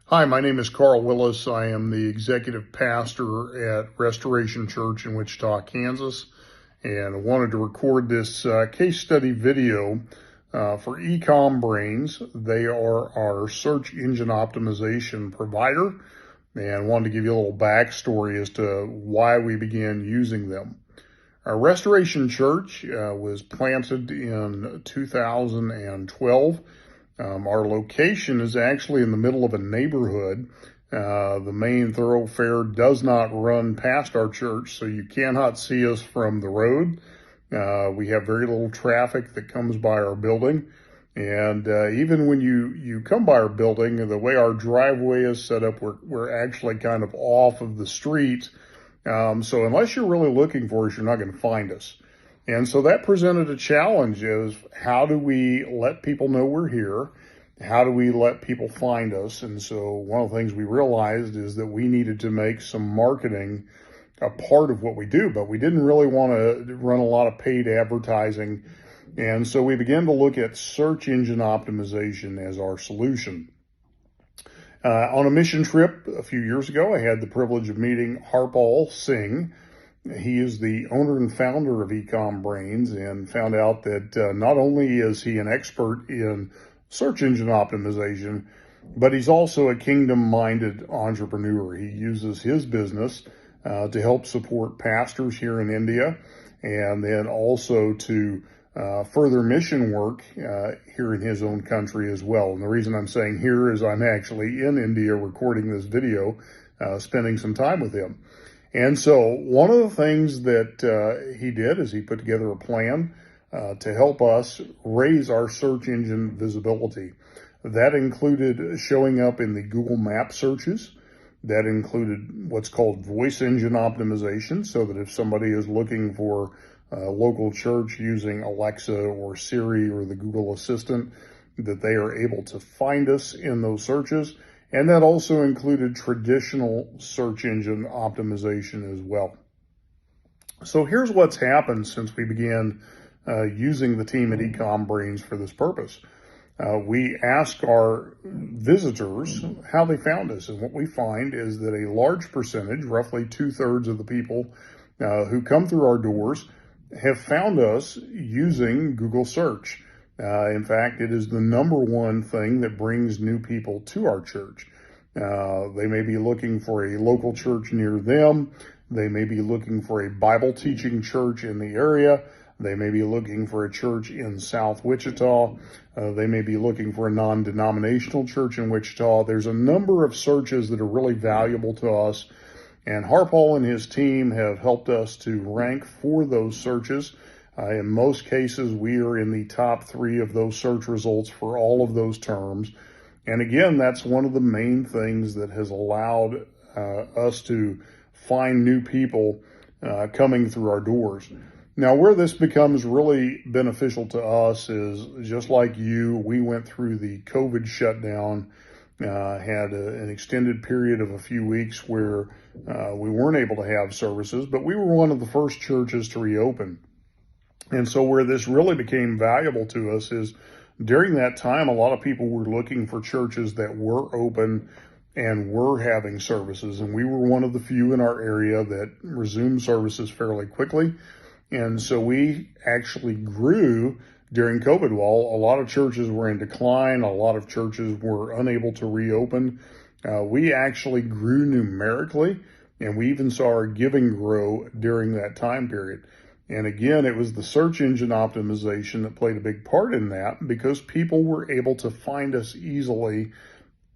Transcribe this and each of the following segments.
Hi, my name is Carl Willis. I am the executive pastor at Restoration Church in Wichita, Kansas, and I wanted to record this case study video for Ecom Brains. They are our search engine optimization provider, and I wanted to give you a little backstory as to why we began using them. Our Restoration Church was planted in 2012. Our location is actually in the middle of a neighborhood. The main thoroughfare does not run past our church, so you cannot see us from the road. We have very little traffic that comes by our building. And even when you come by our building, the way our driveway is set up, we're actually kind of off of the street. So unless you're really looking for us, you're not going to find us. And so that presented a challenge: is how do we let people know we're here? How do we let people find us? And so one of the things we realized is that we needed to make some marketing a part of what we do, but we didn't really want to run a lot of paid advertising. And so we began to look at search engine optimization as our solution. On a mission trip a few years ago, I had the privilege of meeting Harpal Singh. He is the owner and founder of Ecom Brains, and found out that not only is he an expert in search engine optimization, but he's also a kingdom-minded entrepreneur. He uses his business to help support pastors here in India, and then also to further mission work here in his own country as well. And the reason I'm saying here is I'm actually in India recording this video, spending some time with him. And so one of the things that he did is he put together a plan to help us raise our search engine visibility. That included showing up in the Google Map searches. That included what's called voice engine optimization, so that if somebody is looking for a local church using Alexa or Siri or the Google Assistant, that they are able to find us in those searches. And that also included traditional search engine optimization as well. So here's what's happened since we began using the team at Ecom Brains for this purpose. We ask our visitors how they found us, and what we find is that a large percentage, roughly 2/3 of the people who come through our doors, have found us using Google search. In fact, it is the number one thing that brings new people to our church. They may be looking for a local church near them. They may be looking for a Bible teaching church in the area. They may be looking for a church in South Wichita. They may be looking for a non-denominational church in Wichita. There's a number of searches that are really valuable to us. And Harpal and his team have helped us to rank for those searches. In most cases, we are in the top 3 of those search results for all of those terms. And again, that's one of the main things that has allowed us to find new people coming through our doors. Now, where this becomes really beneficial to us is, just like you, we went through the COVID shutdown, had an extended period of a few weeks where we weren't able to have services, but we were one of the first churches to reopen. And so where this really became valuable to us is during that time, a lot of people were looking for churches that were open and were having services. And we were one of the few in our area that resumed services fairly quickly. And so we actually grew during COVID. While a lot of churches were in decline, a lot of churches were unable to reopen, we actually grew numerically, and we even saw our giving grow during that time period. And again, it was the search engine optimization that played a big part in that, because people were able to find us easily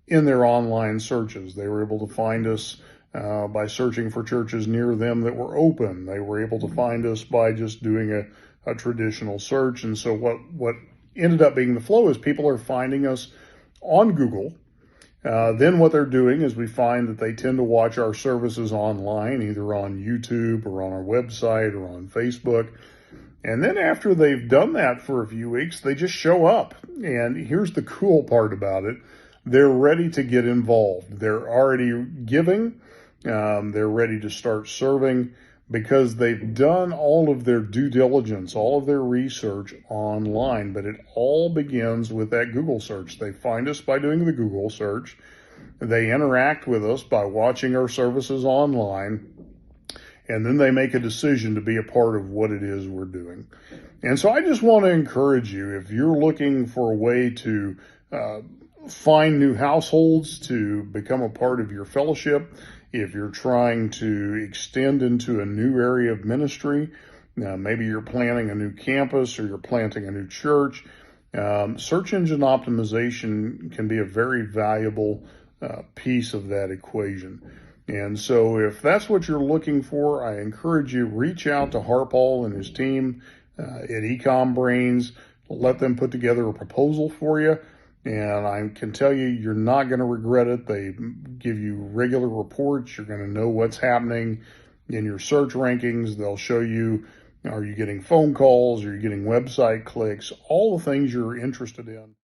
in their online searches. They were able to find us by searching for churches near them that were open. They were able to find us by just doing a traditional search. And so what ended up being the flow is people are finding us on Google. Then what they're doing is we find that they tend to watch our services online, either on YouTube or on our website or on Facebook. And then after they've done that for a few weeks, they just show up. And here's the cool part about it. They're ready to get involved. They're already giving. They're ready to start serving, because they've done all of their due diligence, all of their research online. But it all begins with that Google search. They find us by doing the Google search. They interact with us by watching our services online, and then they make a decision to be a part of what it is we're doing. And so I just want to encourage you, if you're looking for a way to find new households to become a part of your fellowship, if you're trying to extend into a new area of ministry, maybe you're planning a new campus or you're planting a new church, search engine optimization can be a very valuable piece of that equation. And so if that's what you're looking for, I encourage you, reach out to Harpal and his team at Ecom Brains. Let them put together a proposal for you. And I can tell you, you're not going to regret it. They give you regular reports. You're going to know what's happening in your search rankings. They'll show you, are you getting phone calls? Are you getting website clicks? All the things you're interested in.